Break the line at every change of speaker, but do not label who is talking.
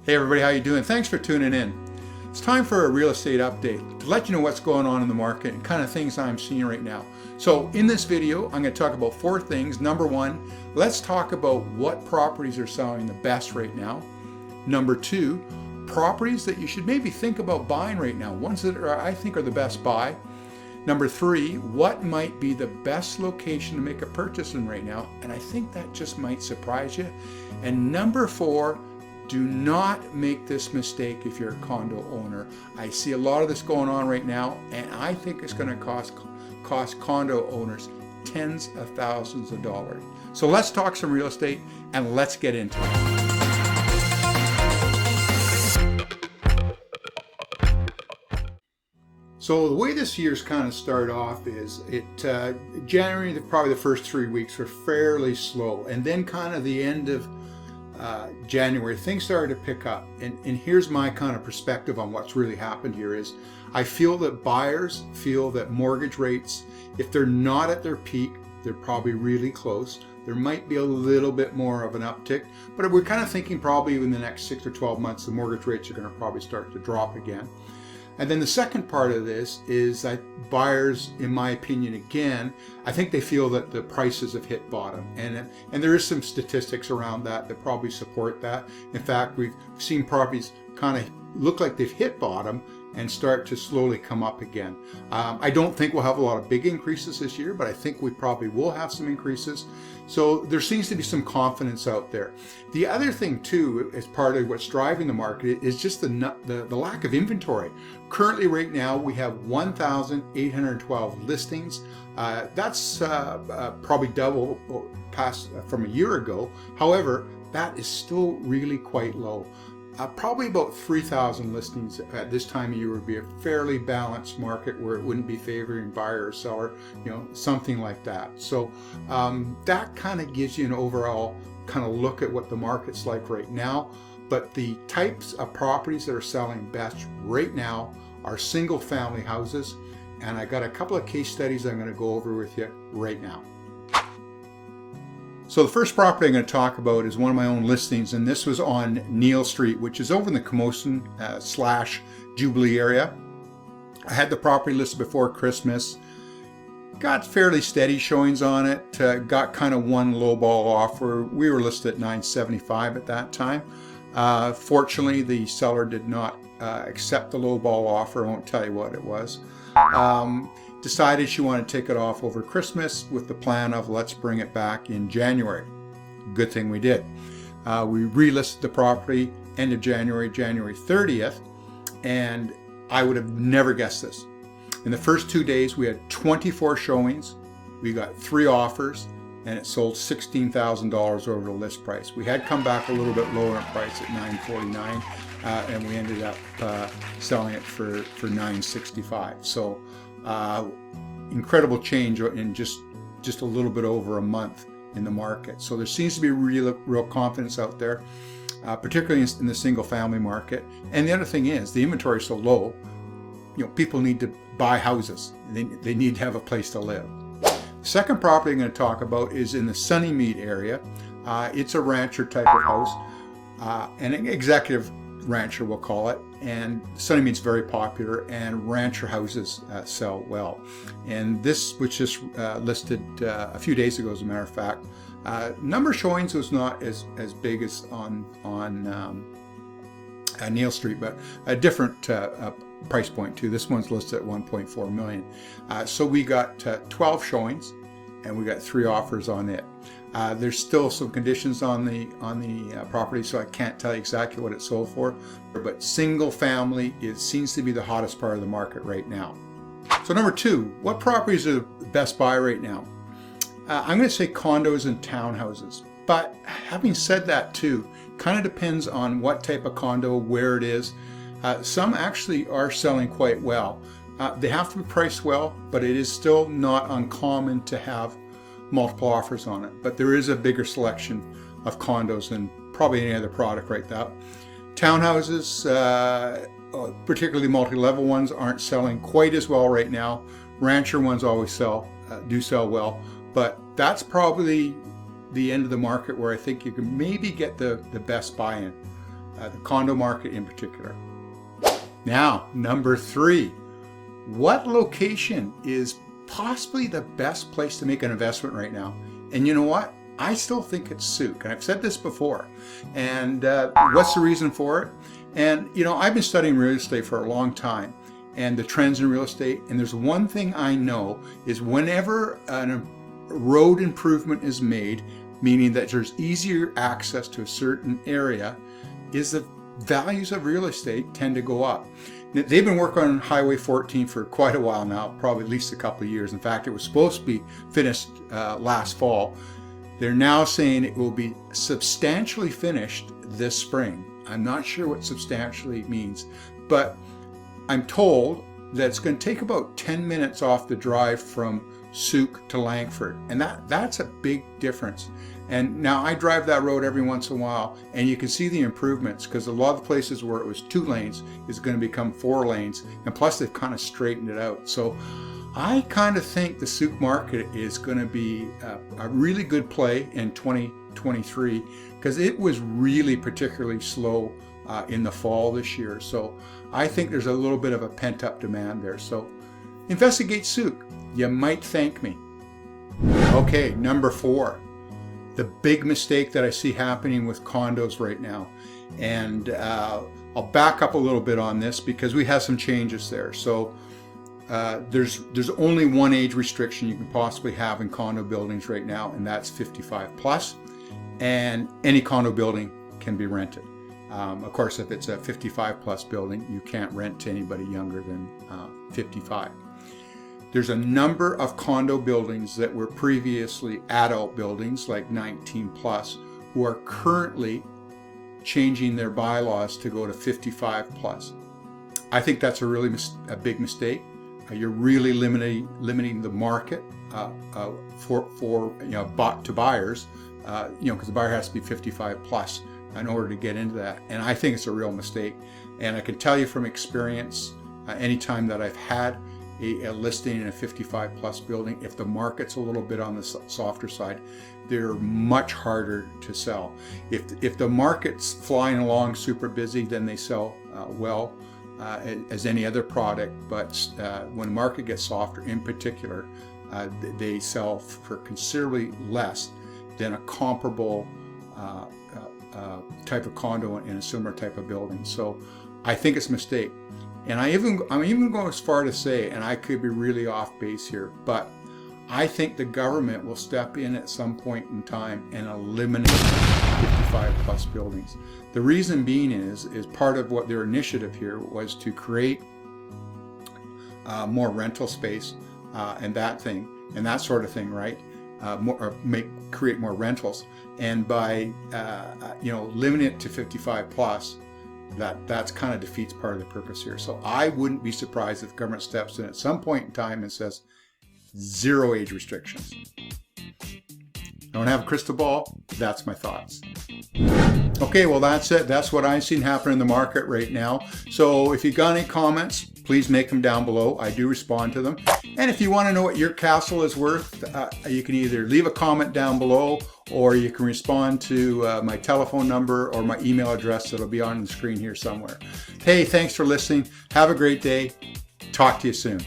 Hey everybody, how you doing? Thanks for tuning in. It's time for a real estate update to let you know what's going on in the market and kind of things I'm seeing right now. So in this video, I'm going to talk about four things. Number one, let's talk about what properties are selling the best right now. Number two, properties that you should maybe think about buying right now, ones that I think are the best buy. Number three, what might be the best location to make a purchase in right now? And I think that just might surprise you. And number four, do not make this mistake if you're a condo owner. I see a lot of this going on right now, and I think it's going to cost condo owners tens of thousands of dollars. So let's talk some real estate and let's get into it. So the way this year's kind of started off is January, probably the first 3 weeks were fairly slow, and then kind of the end of January, things started to pick up. And here's my kind of perspective on what's really happened here is I feel that buyers feel that mortgage rates, if they're not at their peak, they're probably really close. There might be a little bit more of an uptick, but we're kind of thinking probably in the next 6 or 12 months, the mortgage rates are going to probably start to drop again. And then the second part of this is that buyers, in my opinion, again, I think they feel that the prices have hit bottom. And there is some statistics around that probably support that. In fact, we've seen properties kind of look like they've hit bottom and start to slowly come up again. I don't think we'll have a lot of big increases this year, but I think we probably will have some increases. So there seems to be some confidence out there. The other thing too, as part of what's driving the market, is just the lack of inventory. Currently right now we have 1,812 listings. That's probably double past from a year ago. However, that is still really quite low. Probably about 3,000 listings at this time of year would be a fairly balanced market where it wouldn't be favoring buyer or seller, something like that. So that kind of gives you an overall kind of look at what the market's like right now. But the types of properties that are selling best right now are single family houses. And I got a couple of case studies I'm going to go over with you right now. So the first property I'm going to talk about is one of my own listings, and this was on Neal Street, which is over in the Camosun / Jubilee area. I had the property listed before Christmas, got fairly steady showings on it, got kind of one lowball offer. We were listed at $975 at that time. Fortunately, the seller did not accept the lowball offer. I won't tell you what it was. Decided she wanted to take it off over Christmas with the plan of let's bring it back in January. Good thing we did. We relisted the property end of January, January 30th, and I would have never guessed this. In the first 2 days, we had 24 showings. We got 3 offers, and it sold $16,000 over the list price. We had come back a little bit lower in price at $949, and we ended up selling it for $965. So incredible change in just a little bit over a month in the market. So there seems to be real confidence out there, particularly in the single family market. And the other thing is the inventory is so low, people need to buy houses. They need to have a place to live. The second property I'm going to talk about is in the Sunnymead area. It's a rancher type of house, an executive rancher we'll call it, and Sunnymead's very popular, and rancher houses sell well. And this was just listed a few days ago, as a matter of fact. Number of showings was not as big as on Neal Street, but a different price point too. This one's listed at $1.4 million. So we got 12 showings, and we got 3 offers on it. There's still some conditions on the property, so I can't tell you exactly what it sold for. But single family seems to be the hottest part of the market right now. So number 2, what properties are the best buy right now? I'm going to say condos and townhouses. But having said that too, kind of depends on what type of condo, where it is. Some actually are selling quite well. They have to be priced well, but it is still not uncommon to have multiple offers on it. But there is a bigger selection of condos than probably any other product right now. Townhouses, particularly multi-level ones, aren't selling quite as well right now. Rancher ones always do sell well, but that's probably the end of the market where I think you can maybe get the best buy-in. the condo market in particular. Now, number 3, what location is possibly the best place to make an investment right now? And you know what? I still think it's Souk, and I've said this before. And what's the reason for it? And you know, I've been studying real estate for a long time, and the trends in real estate. And there's one thing I know is whenever a road improvement is made, meaning that there's easier access to a certain area, is the values of real estate tend to go up. They've been working on Highway 14 for quite a while now, probably at least a couple of years. In fact, it was supposed to be finished last fall. They're now saying it will be substantially finished this spring. I'm not sure what substantially means, but I'm told that it's going to take about 10 minutes off the drive from Souk to Langford, and that's a big difference. And now I drive that road every once in a while, and you can see the improvements, because a lot of the places where it was 2 lanes is going to become 4 lanes, and plus they've kind of straightened it out. So I kind of think the Souk market is going to be a really good play in 2023, because it was really particularly slow in the fall this year. So I think there's a little bit of a pent-up demand there. So investigate Souk. You might thank me. Okay, number 4. The big mistake that I see happening with condos right now. And I'll back up a little bit on this because we have some changes there. So there's only one age restriction you can possibly have in condo buildings right now, and that's 55 plus. And any condo building can be rented. Of course, if it's a 55 plus building, you can't rent to anybody younger than 55. There's a number of condo buildings that were previously adult buildings, like 19 plus, who are currently changing their bylaws to go to 55 plus. I think that's a big mistake. You're really limiting the market for to buyers, because the buyer has to be 55 plus in order to get into that. And I think it's a real mistake. And I can tell you from experience, anytime that I've had a listing in a 55 plus building, if the market's a little bit on the softer side, they're much harder to sell. If the market's flying along super busy, then they sell well as any other product. But when the market gets softer in particular, they sell for considerably less than a comparable type of condo in a similar type of building. So I think it's a mistake. And I'm even going as far to say, and I could be really off base here, but I think the government will step in at some point in time and eliminate 55 plus buildings. The reason being is part of what their initiative here was to create more rental space and that sort of thing, right? Create more rentals, and by limiting it to 55 plus, that's kind of defeats part of the purpose here. So I wouldn't be surprised if the government steps in at some point in time and says 0 age restrictions. I don't have a crystal ball. That's my thoughts. Okay, well, that's it. That's what I've seen happen in the market right now. So if you got any comments, please make them down below. I do respond to them. And if you want to know what your castle is worth, you can either leave a comment down below, or you can respond to my telephone number or my email address that'll be on the screen here somewhere. Hey, thanks for listening. Have a great day. Talk to you soon.